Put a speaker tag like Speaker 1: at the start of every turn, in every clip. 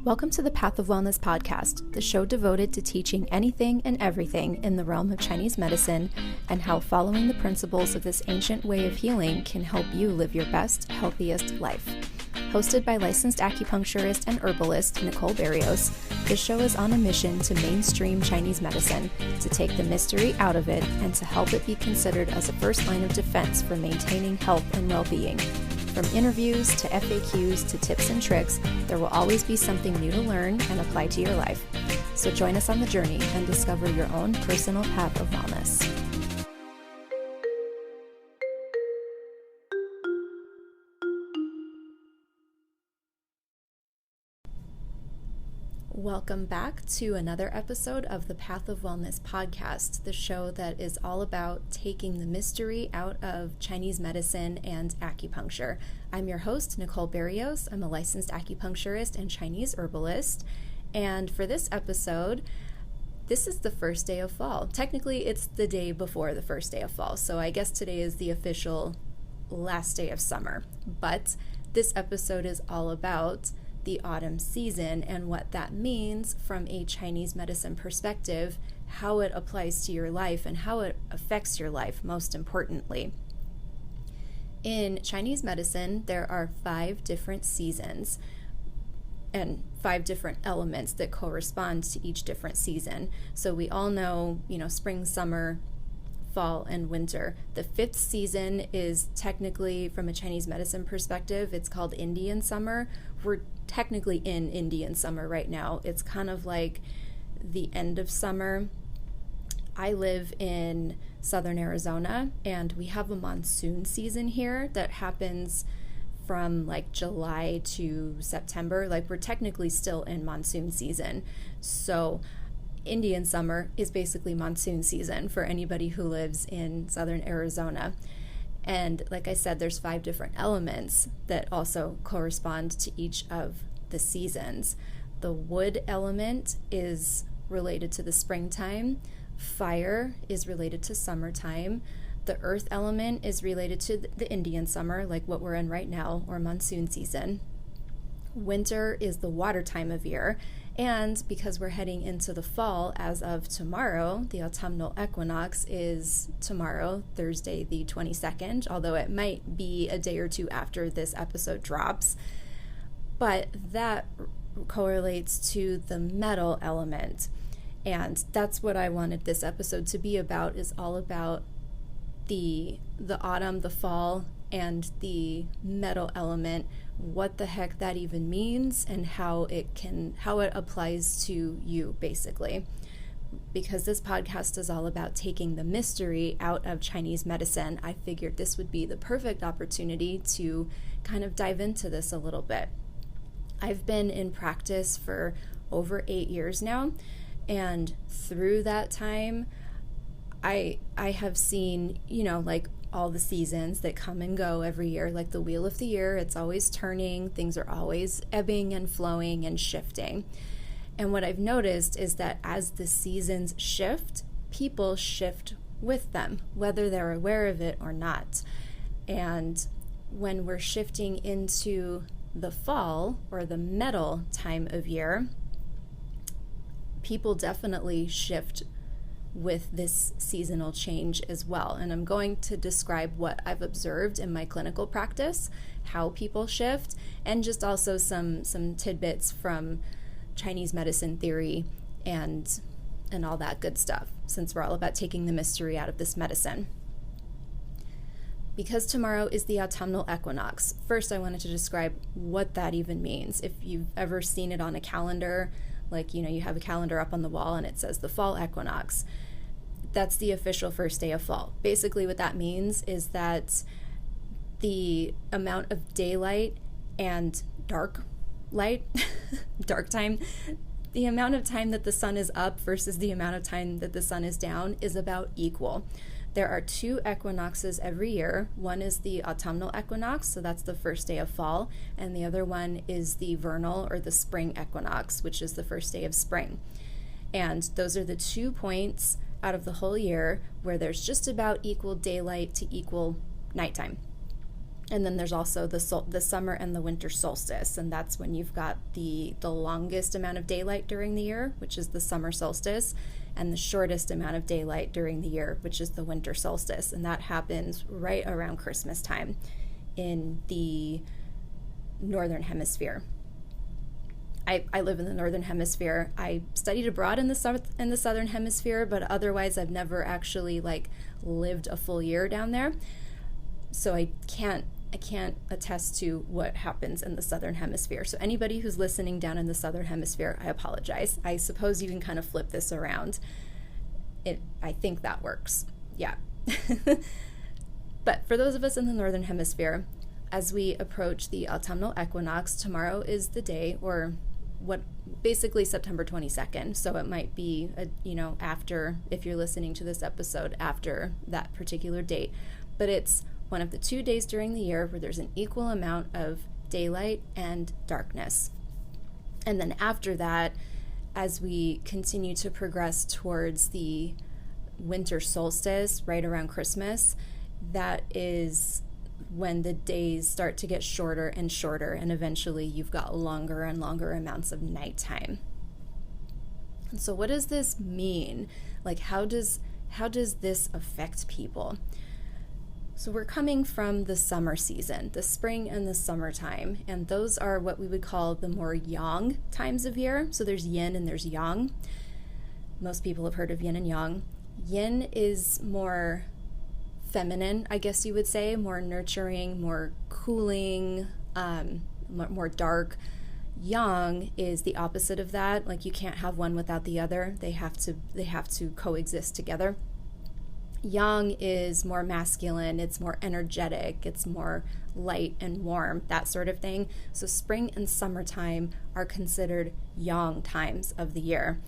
Speaker 1: Welcome to the Path of Wellness podcast, the show devoted to teaching anything and everything in the realm of Chinese medicine and how following the principles of this ancient way of healing can help you live your best, healthiest life. Hosted by licensed acupuncturist and herbalist Nicole Barrios, this show is on a mission to mainstream Chinese medicine, to take the mystery out of it, and to help it be considered as a first line of defense for maintaining health and well-being. From interviews to FAQs to tips and tricks, there will always be something new to learn and apply to your life. So join us on the journey and discover your own personal path of wellness. Welcome back to another episode of the Path of Wellness podcast, the show that is all about taking the mystery out of Chinese medicine and acupuncture. I'm your host, Nicole Barrios. I'm a licensed acupuncturist and Chinese herbalist. And for this episode, this is the first day of fall. Technically, it's the day before the first day of fall. So I guess today is the official last day of summer. But this episode is all about the autumn season and what that means from a Chinese medicine perspective, how it applies to your life and how it affects your life, most importantly. In Chinese medicine, there are 5 different seasons and 5 different elements that correspond to each different season. So we all know, spring, summer, fall, and winter. The 5th season is technically, from a Chinese medicine perspective, it's called Indian summer. We're technically in Indian summer right now. It's kind of like the end of summer. I live in southern Arizona, and we have a monsoon season here that happens from like July to September. Like, we're technically still in monsoon season. So Indian summer is basically monsoon season for anybody who lives in southern Arizona. And like I said, there's 5 different elements that also correspond to each of the seasons. The wood element is related to the springtime. Fire is related to summertime. The earth element is related to the Indian summer, like what we're in right now, or monsoon season. Winter is the water time of year. And because we're heading into the fall as of tomorrow, the Autumnal Equinox is tomorrow, Thursday the 22nd, although it might be a day or two after this episode drops. But that correlates to the metal element. And that's what I wanted this episode to be about, is all about the autumn, the fall, and the metal element, what the heck that even means, and how it applies to you, basically. Because this podcast is all about taking the mystery out of Chinese medicine, I figured this would be the perfect opportunity to kind of dive into this a little bit. I've been in practice for over 8 years now, and through that time, I have seen, like all the seasons that come and go every year, like the wheel of the year. It's always turning, things are always ebbing and flowing and shifting. And what I've noticed is that as the seasons shift, people shift with them, whether they're aware of it or not. And when we're shifting into the fall, or the metal time of year, people definitely shift with this seasonal change as well. And I'm going to describe what I've observed in my clinical practice, how people shift, and just also some tidbits from Chinese medicine theory and all that good stuff, since we're all about taking the mystery out of this medicine. Because tomorrow is the autumnal equinox, first I wanted to describe what that even means. If you've ever seen it on a calendar, like, you have a calendar up on the wall and it says the fall equinox, that's the official first day of fall. Basically what that means is that the amount of daylight and dark light, dark time, the amount of time that the sun is up versus the amount of time that the sun is down is about equal. There are 2 equinoxes every year. One is the autumnal equinox, so that's the first day of fall, and the other one is the vernal, or the spring equinox, which is the first day of spring. And those are the 2 points out of the whole year where there's just about equal daylight to equal nighttime. And then there's also the summer and the winter solstice, and that's when you've got the longest amount of daylight during the year, which is the summer solstice, and the shortest amount of daylight during the year, which is the winter solstice. And that happens right around Christmas time in the northern hemisphere. I live in the northern hemisphere. I studied abroad in the southern hemisphere, but otherwise I've never actually lived a full year down there. So I can't attest to what happens in the southern hemisphere. So anybody who's listening down in the southern hemisphere, I apologize. I suppose you can kind of flip this around. I think that works. Yeah. But for those of us in the northern hemisphere, as we approach the autumnal equinox, tomorrow is the day, or basically September 22nd. So it might be after, if you're listening to this episode after that particular date, but it's one of the 2 days during the year where there's an equal amount of daylight and darkness. And then after that, as we continue to progress towards the winter solstice right around Christmas, that is when the days start to get shorter and shorter, and eventually you've got longer and longer amounts of nighttime. And so what does this mean? How does this affect people? So we're coming from the summer season, the spring and the summertime, and those are what we would call the more yang times of year. So there's yin and there's yang. Most people have heard of yin and yang. Yin is more feminine, I guess you would say, more nurturing, more cooling, more dark. Yang is the opposite of that. You can't have one without the other. They have to coexist together. Yang is more masculine, it's more energetic, it's more light and warm, that sort of thing. So spring and summertime are considered yang times of the year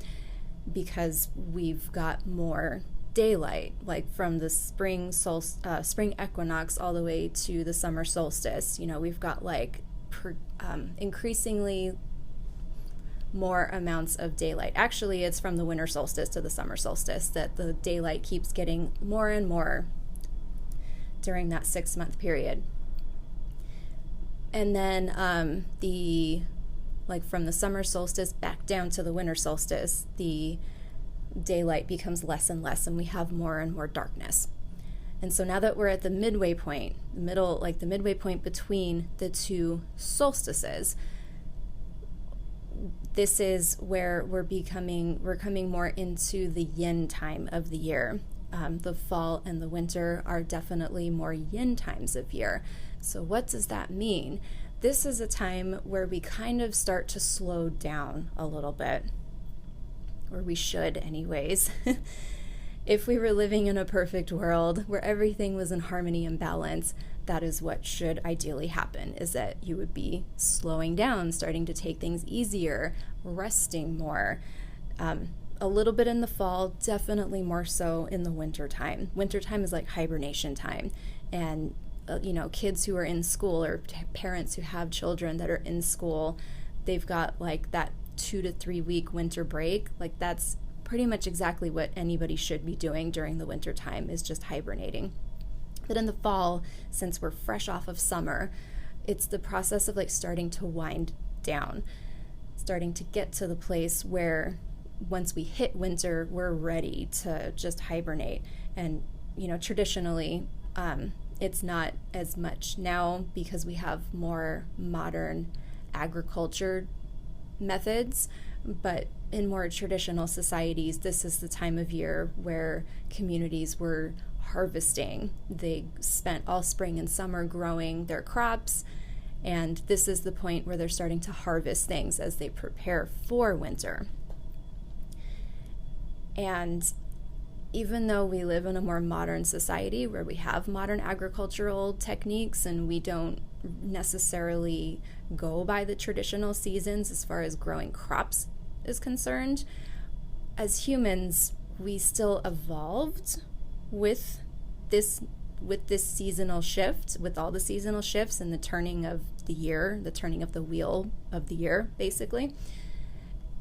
Speaker 1: because we've got more daylight, from the spring equinox all the way to the summer solstice. We've got increasingly more amounts of daylight. Actually, it's from the winter solstice to the summer solstice that the daylight keeps getting more and more during that 6-month period. And then from the summer solstice back down to the winter solstice, the daylight becomes less and less, and we have more and more darkness. And so now that we're at the midway point, the midway point between the two solstices, this is where we're coming more into the yin time of the year. The fall and the winter are definitely more yin times of year. So what does that mean? This is a time where we kind of start to slow down a little bit, or we should anyways. If we were living in a perfect world where everything was in harmony and balance, that is what should ideally happen, is that you would be slowing down, starting to take things easier, resting more. A little bit in the fall, definitely more so in the winter time. Winter time is like hibernation time. And, kids who are in school, or parents who have children that are in school, they've got that 2 to 3 week winter break. That's pretty much exactly what anybody should be doing during the winter time, is just hibernating. But in the fall, since we're fresh off of summer, it's the process of starting to wind down, starting to get to the place where once we hit winter, we're ready to just hibernate. And, traditionally, it's not as much now because we have more modern agriculture methods, but in more traditional societies, this is the time of year where communities were harvesting. They spent all spring and summer growing their crops, and this is the point where they're starting to harvest things as they prepare for winter. And even though we live in a more modern society where we have modern agricultural techniques and we don't necessarily go by the traditional seasons as far as growing crops is concerned, as humans, we still evolved with this seasonal shift, with all the seasonal shifts and the turning of the year, the turning of the wheel of the year, basically.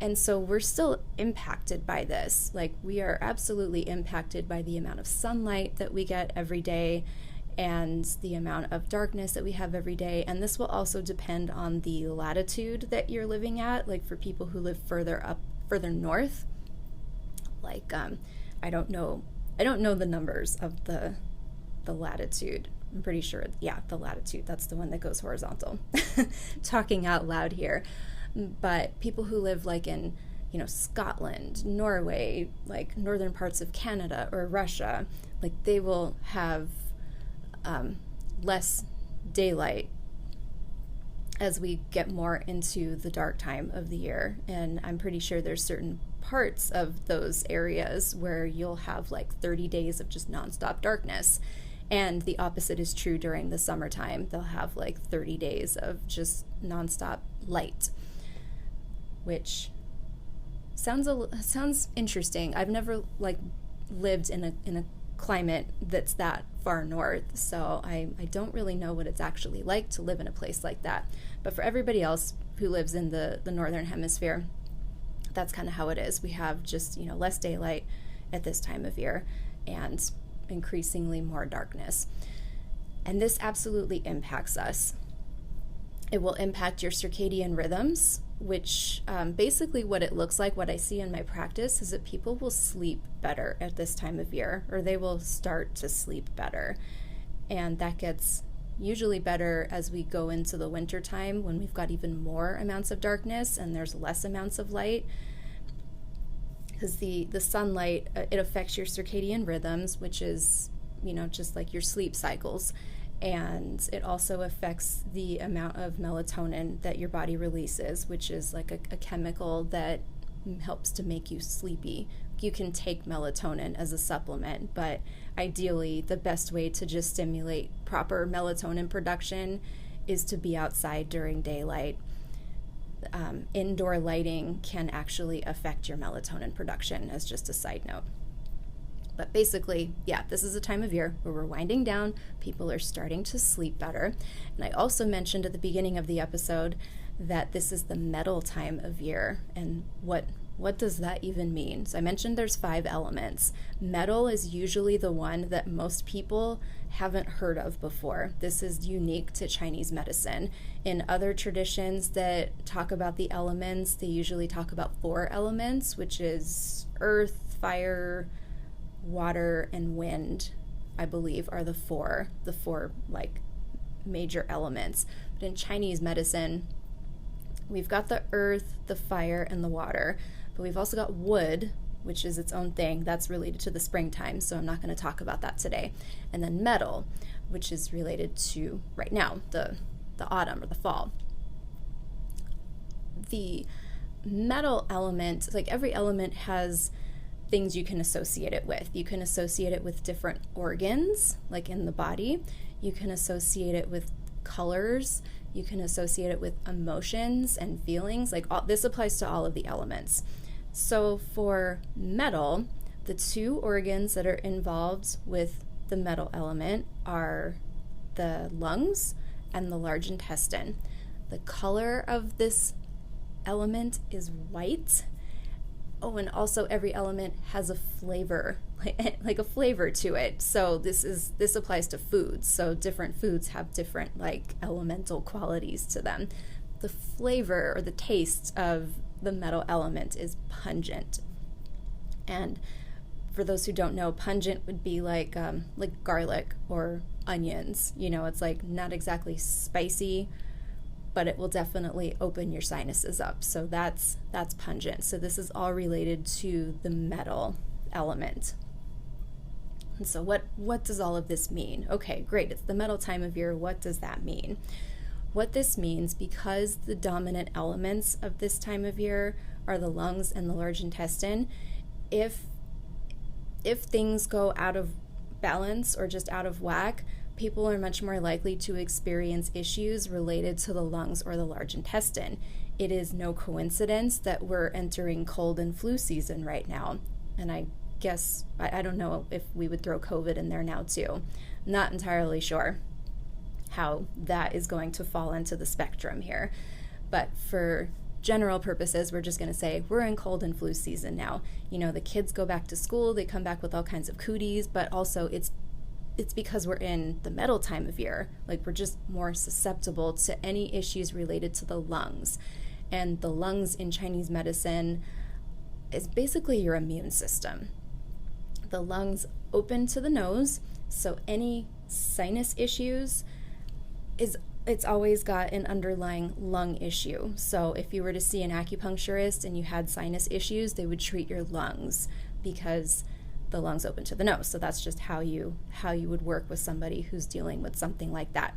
Speaker 1: And so we're still impacted by this. We are absolutely impacted by the amount of sunlight that we get every day and the amount of darkness that we have every day. And this will also depend on the latitude that you're living at. Like for people who live further north, like I don't know the numbers of the latitude. I'm pretty sure, the latitude, that's the one that goes horizontal. Talking out loud here. But people who live like in, Scotland, Norway, like northern parts of Canada or Russia, like they will have less daylight as we get more into the dark time of the year. And I'm pretty sure there's certain parts of those areas where you'll have like 30 days of just nonstop darkness. And the opposite is true during the summertime. They'll have like 30 days of just nonstop light, which sounds interesting. I've never like lived in a climate that's that far north, so I don't really know what it's actually like to live in a place like that. But for everybody else who lives in the northern hemisphere, that's kind of how it is. We have just, less daylight at this time of year and increasingly more darkness. And this absolutely impacts us. It will impact your circadian rhythms, which basically what it looks like, what I see in my practice, is that people will sleep better at this time of year, or they will start to sleep better. And that gets usually better as we go into the winter time, when we've got even more amounts of darkness and there's less amounts of light. Because the sunlight, it affects your circadian rhythms, which is, just like your sleep cycles. And it also affects the amount of melatonin that your body releases, which is like a chemical that helps to make you sleepy. You can take melatonin as a supplement, but ideally the best way to just stimulate proper melatonin production is to be outside during daylight. Indoor lighting can actually affect your melatonin production, as just a side note. But basically, this is a time of year where we're winding down, people are starting to sleep better. And I also mentioned at the beginning of the episode that this is the metal time of year. And what does that even mean? So I mentioned there's 5 elements. Metal is usually the one that most people haven't heard of before. This is unique to Chinese medicine. In other traditions that talk about the elements, they usually talk about 4 elements, which is earth, fire, water, and wind, I believe, are the four like major elements. But in Chinese medicine, we've got the earth, the fire, and the water, but we've also got wood, which is its own thing. That's related to the springtime, so I'm not going to talk about that today. And then metal, which is related to right now, the autumn or the fall. The metal element, like every element has things you can associate it with. You can associate it with different organs, like in the body. You can associate it with colors. You can associate it with emotions and feelings. This applies to all of the elements. So for metal, the 2 organs that are involved with the metal element are the lungs and the large intestine. The color of this element is white. Oh, and also every element has a flavor, like a flavor to it. So this applies to foods. So different foods have different like elemental qualities to them. The flavor or the taste of the metal element is pungent. And for those who don't know, pungent would be like garlic or onions. It's like not exactly spicy, but it will definitely open your sinuses up. So that's pungent. So this is all related to the metal element. And so what does all of this mean? Okay, great. It's the metal time of year. What does that mean? What this means, because the dominant elements of this time of year are the lungs and the large intestine, if things go out of balance or just out of whack, people are much more likely to experience issues related to the lungs or the large intestine. It is no coincidence that we're entering cold and flu season right now. And I guess, I don't know if we would throw COVID in there now too. Not entirely sure how that is going to fall into the spectrum here. But for general purposes, we're just going to say we're in cold and flu season now. The kids go back to school, they come back with all kinds of cooties, but also it's it's because we're in the metal time of year. Like, we're just more susceptible to any issues related to the lungs. And the lungs in Chinese medicine is basically your immune system. The lungs open to the nose, so any sinus issues it's always got an underlying lung issue. So if you were to see an acupuncturist and you had sinus issues, they would treat your lungs because the lungs open to the nose. So that's just how you would work with somebody who's dealing with something like that.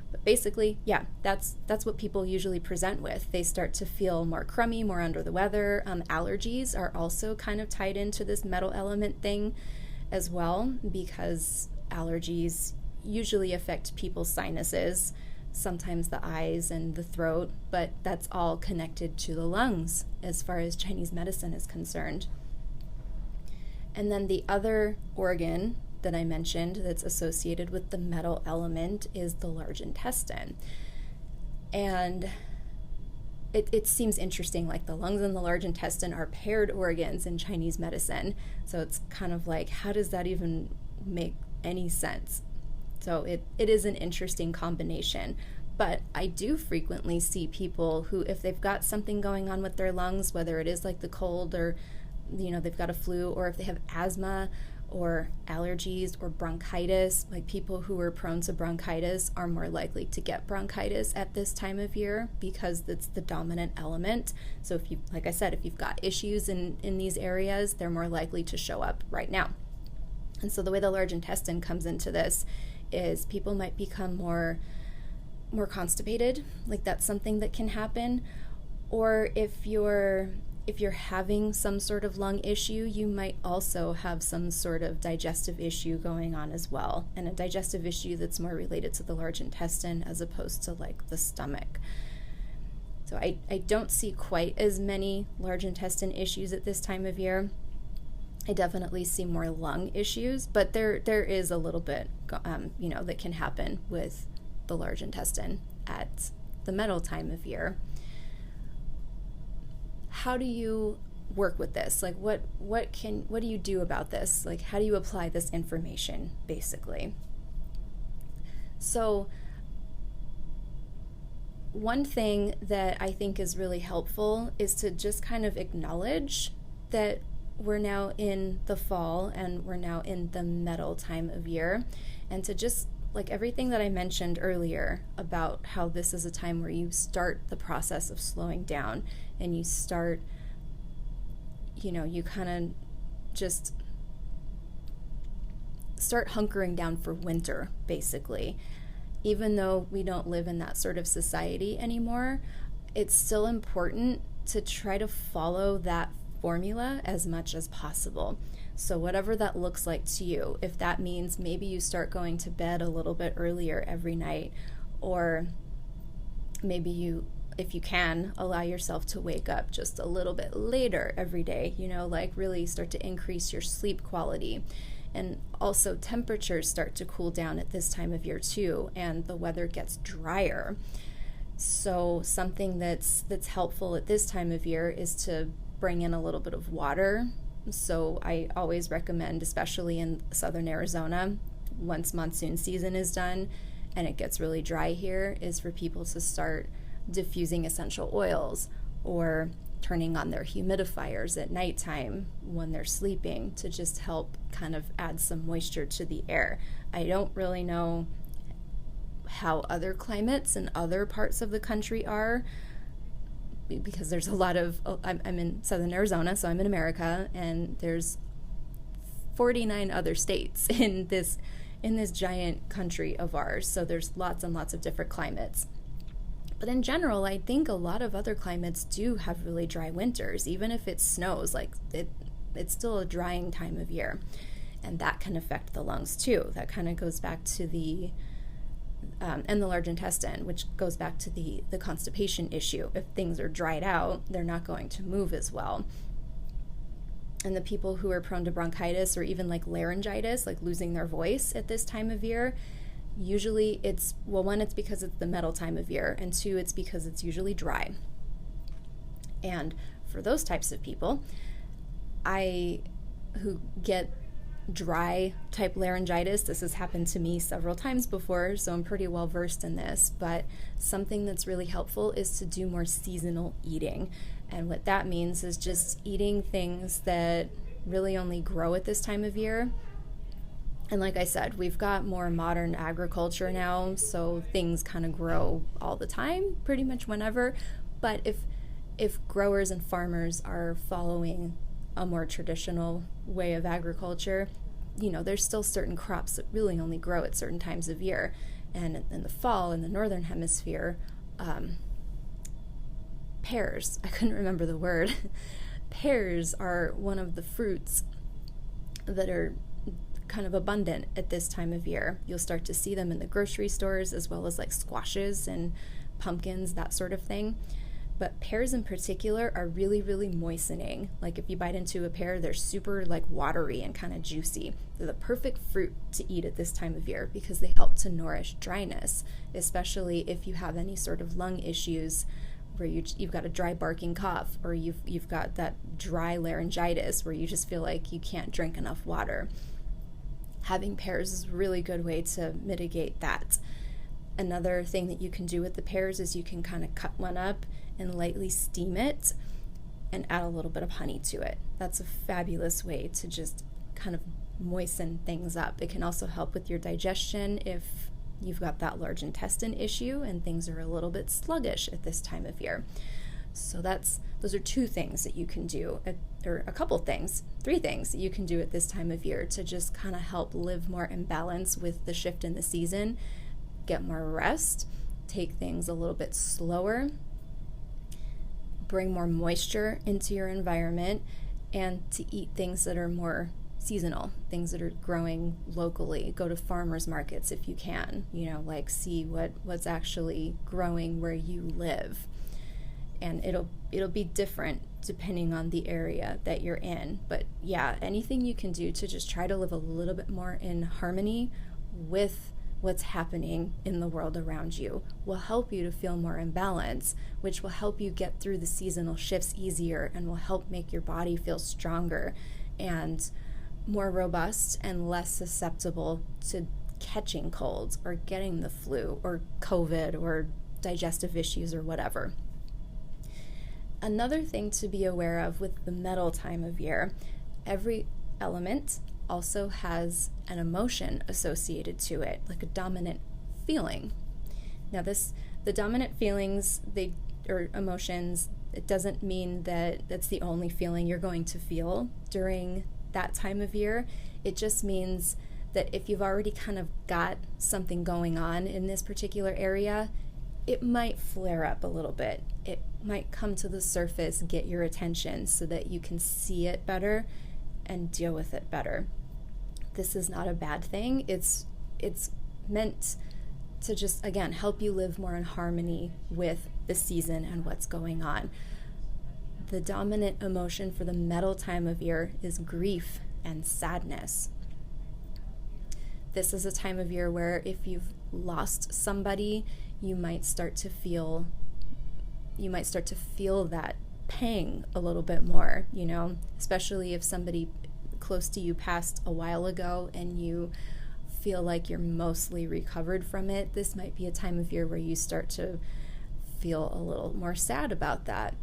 Speaker 1: But basically, yeah, that's what people usually present with. They start to feel more crummy, more under the weather. Allergies are also kind of tied into this metal element thing as well, because allergies usually affect people's sinuses, sometimes the eyes and the throat, but that's all connected to the lungs as far as Chinese medicine is concerned. And then the other organ that I mentioned that's associated with the metal element is the large intestine. And it seems interesting, like the lungs and the large intestine are paired organs in Chinese medicine. So it's kind of like, how does that even make any sense? So it is an interesting combination. But I do frequently see people who, if they've got something going on with their lungs, whether it is like the cold or, they've got a flu, or if they have asthma or allergies or bronchitis, like people who are prone to bronchitis are more likely to get bronchitis at this time of year because it's the dominant element. So if you, like I said, if you've got issues in these areas, they're more likely to show up right now. And so the way the large intestine comes into this is people might become more constipated, like that's something that can happen. Or if you're having some sort of lung issue, you might also have some sort of digestive issue going on as well, and a digestive issue that's more related to the large intestine as opposed to like the stomach. So I don't see quite as many large intestine issues at this time of year. I definitely see more lung issues, but there is a little bit, that can happen with the large intestine at the metal time of year. How do you work with this? Like, what do you do about this? Like, how do you apply this information, basically? So one thing that I think is really helpful is to just kind of acknowledge that we're now in the fall and we're now in the metal time of year, and to just, like everything that I mentioned earlier about how this is a time where you start the process of slowing down and you start, you kind of just start hunkering down for winter, basically. Even though we don't live in that sort of society anymore, it's still important to try to follow that formula as much as possible. So whatever that looks like to you, if that means maybe you start going to bed a little bit earlier every night, or maybe you, if you can, allow yourself to wake up just a little bit later every day, like really start to increase your sleep quality. And also temperatures start to cool down at this time of year too, and the weather gets drier. So something that's helpful at this time of year is to bring in a little bit of water. So I always recommend, especially in southern Arizona, once monsoon season is done and it gets really dry here, is for people to start diffusing essential oils or turning on their humidifiers at nighttime when they're sleeping to just help kind of add some moisture to the air. I don't really know how other climates in other parts of the country are, because there's a lot of, I'm in southern Arizona, so I'm in America, and there's 49 other states in this giant country of ours, so there's lots and lots of different climates. But in general, I think a lot of other climates do have really dry winters. Even if it snows, like it's still a drying time of year, and that can affect the lungs too. That kind of goes back to the and the large intestine, which goes back to the constipation issue. If things are dried out, they're not going to move as well. And the people who are prone to bronchitis or even like laryngitis, like losing their voice at this time of year, usually it's, well, one, it's because it's the metal time of year, and two, it's because it's usually dry. And for those types of people, who get dry type laryngitis. This has happened to me several times before, so I'm pretty well versed in this, but something that's really helpful is to do more seasonal eating. And what that means is just eating things that really only grow at this time of year. And like I said, we've got more modern agriculture now, so things kind of grow all the time, pretty much whenever. But if growers and farmers are following a more traditional way of agriculture, there's still certain crops that really only grow at certain times of year. And in the fall, in the northern hemisphere, pears, I couldn't remember the word. Pears are one of the fruits that are kind of abundant at this time of year. You'll start to see them in the grocery stores, as well as like squashes and pumpkins, that sort of thing. But pears in particular are really, really moistening. Like if you bite into a pear, they're super like watery and kind of juicy. They're the perfect fruit to eat at this time of year because they help to nourish dryness, especially if you have any sort of lung issues where you've got a dry barking cough, or you've got that dry laryngitis where you just feel like you can't drink enough water. Having pears is a really good way to mitigate that. Another thing that you can do with the pears is you can kind of cut one up and lightly steam it and add a little bit of honey to it. That's a fabulous way to just kind of moisten things up. It can also help with your digestion if you've got that large intestine issue and things are a little bit sluggish at this time of year. So those are two things that you can do, or a couple things, three things that you can do at this time of year to just kind of help live more in balance with the shift in the season, get more rest, take things a little bit slower, bring more moisture into your environment, and to eat things that are more seasonal, things that are growing locally. Go to farmers markets if you can, like see what's actually growing where you live. And it'll be different depending on the area that you're in. But yeah, anything you can do to just try to live a little bit more in harmony with what's happening in the world around you will help you to feel more in balance, which will help you get through the seasonal shifts easier and will help make your body feel stronger and more robust and less susceptible to catching colds or getting the flu or COVID or digestive issues or whatever. Another thing to be aware of with the metal time of year, every element also has an emotion associated to it, like a dominant feeling. Now the dominant feelings, or emotions, it doesn't mean that that's the only feeling you're going to feel during that time of year. It just means that if you've already kind of got something going on in this particular area, it might flare up a little bit. It might come to the surface, get your attention so that you can see it better and deal with it better. This is not a bad thing. It's meant to just, again, help you live more in harmony with the season and what's going on. The dominant emotion for the metal time of year is grief and sadness. This is a time of year where if you've lost somebody, you might start to feel that pang a little bit more, especially if somebody close to you passed a while ago and you feel like you're mostly recovered from it. This might be a time of year where you start to feel a little more sad about that.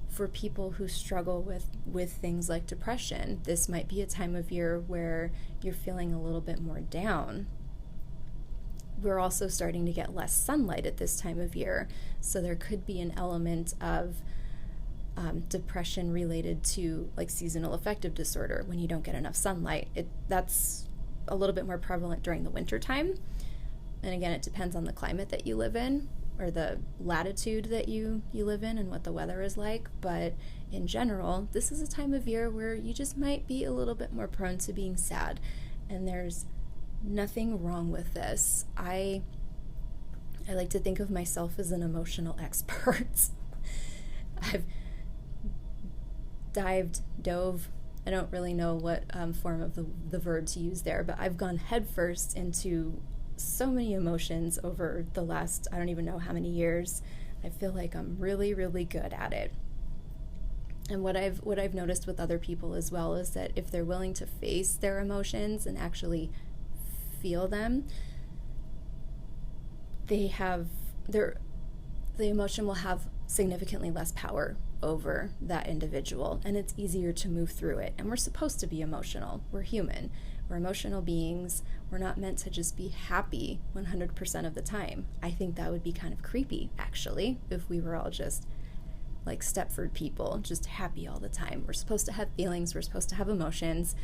Speaker 1: For people who struggle with things like depression, this might be a time of year where you're feeling a little bit more down. We're also starting to get less sunlight at this time of year, so there could be an element of depression related to like seasonal affective disorder when you don't get enough sunlight. That's a little bit more prevalent during the winter time. And again, it depends on the climate that you live in or the latitude that you live in and what the weather is like. But in general, this is a time of year where you just might be a little bit more prone to being sad. And there's nothing wrong with this. I like to think of myself as an emotional expert. I've dove, I don't really know what form of the verb to use there, but I've gone headfirst into so many emotions over the last, I don't even know how many years. I feel like I'm really, really good at it. And what I've noticed with other people as well is that if they're willing to face their emotions and actually feel them, the emotion will have significantly less power over that individual, and it's easier to move through it. And we're supposed to be emotional. We're human. We're emotional beings. We're not meant to just be happy 100% of the time. I think that would be kind of creepy, actually, if we were all just like Stepford people, just happy all the time. We're supposed to have feelings. We're supposed to have emotions.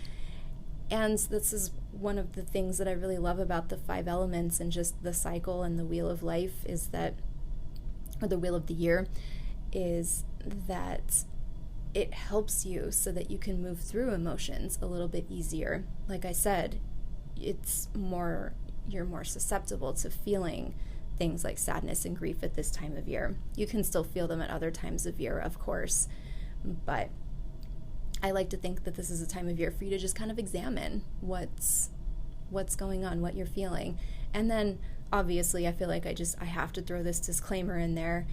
Speaker 1: And this is one of the things that I really love about the 5 elements and just the cycle and the wheel of life is that, or the wheel of the year, is that it helps you so that you can move through emotions a little bit easier. Like I said, you're more susceptible to feeling things like sadness and grief at this time of year. You can still feel them at other times of year, of course, but I like to think that this is a time of year for you to just kind of examine what's going on, what you're feeling. And then obviously I feel like I have to throw this disclaimer in there.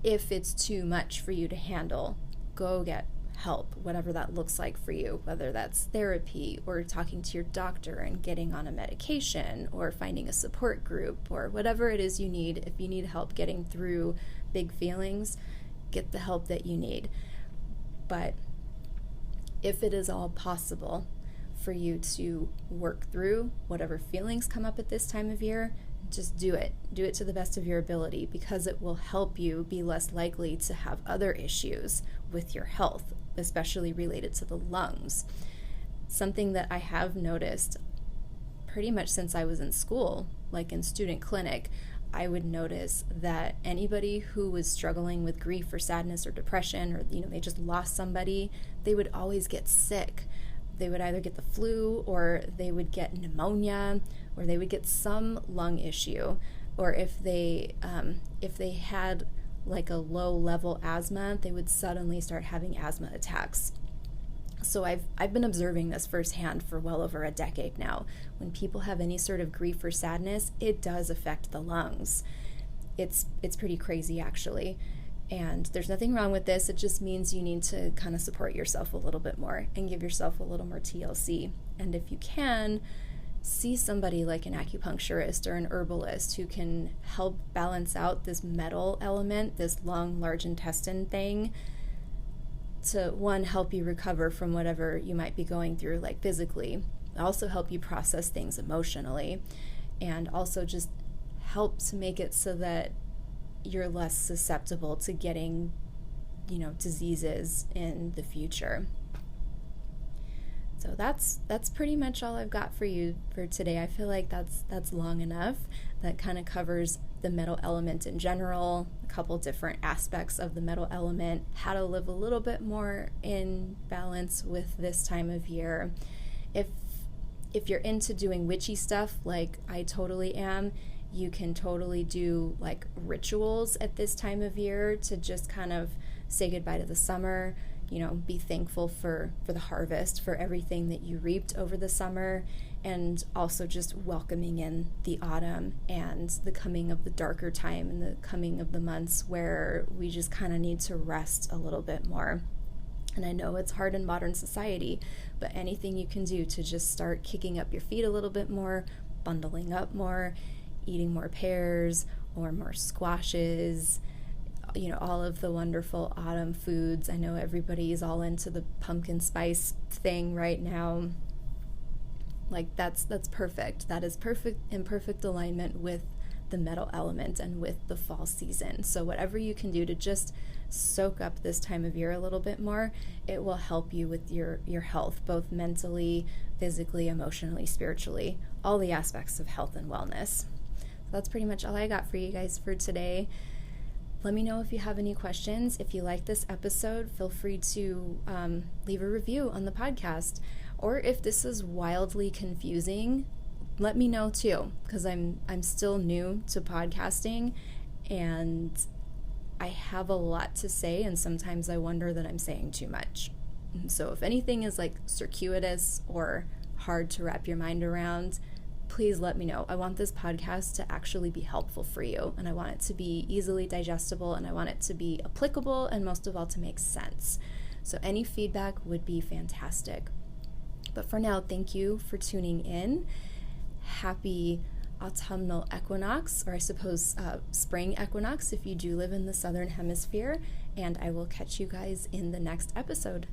Speaker 1: If it's too much for you to handle, go get help, whatever that looks like for you, whether that's therapy or talking to your doctor and getting on a medication or finding a support group or whatever it is you need. If you need help getting through big feelings, get the help that you need. But if it is all possible for you to work through whatever feelings come up at this time of year, just do it. Do it to the best of your ability, because it will help you be less likely to have other issues with your health, especially related to the lungs. Something that I have noticed pretty much since I was in school, like in student clinic, I would notice that anybody who was struggling with grief or sadness or depression, or they just lost somebody, they would always get sick. They would either get the flu, or they would get pneumonia, or they would get some lung issue, or if they had like a low level asthma, they would suddenly start having asthma attacks. So I've been observing this firsthand for well over a decade now. When people have any sort of grief or sadness, it does affect the lungs. It's pretty crazy, actually. And there's nothing wrong with this. It just means you need to kind of support yourself a little bit more and give yourself a little more TLC. And if you can, see somebody like an acupuncturist or an herbalist who can help balance out this metal element, this lung, large intestine thing, to, one, help you recover from whatever you might be going through, like physically, also help you process things emotionally, and also just help to make it so that you're less susceptible to getting, diseases in the future. So that's pretty much all I've got for you for today. I feel like that's long enough. That kind of covers the metal element in general, a couple different aspects of the metal element, how to live a little bit more in balance with this time of year. If you're into doing witchy stuff like I totally am, you can totally do like rituals at this time of year to just kind of say goodbye to the summer, be thankful for the harvest, for everything that you reaped over the summer, and also just welcoming in the autumn and the coming of the darker time and the coming of the months where we just kind of need to rest a little bit more. And I know it's hard in modern society, but anything you can do to just start kicking up your feet a little bit more, bundling up more, eating more pears or more squashes, all of the wonderful autumn foods. I know everybody's all into the pumpkin spice thing right now. Like that's perfect. That is perfect, in perfect alignment with the metal element and with the fall season. So whatever you can do to just soak up this time of year a little bit more, it will help you with your health, both mentally, physically, emotionally, spiritually, all the aspects of health and wellness. That's pretty much all I got for you guys for today. Let me know if you have any questions. If you like this episode, feel free to leave a review on the podcast. Or if this is wildly confusing, let me know too, because I'm still new to podcasting and I have a lot to say, and sometimes I wonder that I'm saying too much. So if anything is like circuitous or hard to wrap your mind around, please let me know. I want this podcast to actually be helpful for you, and I want it to be easily digestible, and I want it to be applicable, and most of all, to make sense. So any feedback would be fantastic. But for now, thank you for tuning in. Happy autumnal equinox, or I suppose spring equinox if you do live in the southern hemisphere, and I will catch you guys in the next episode.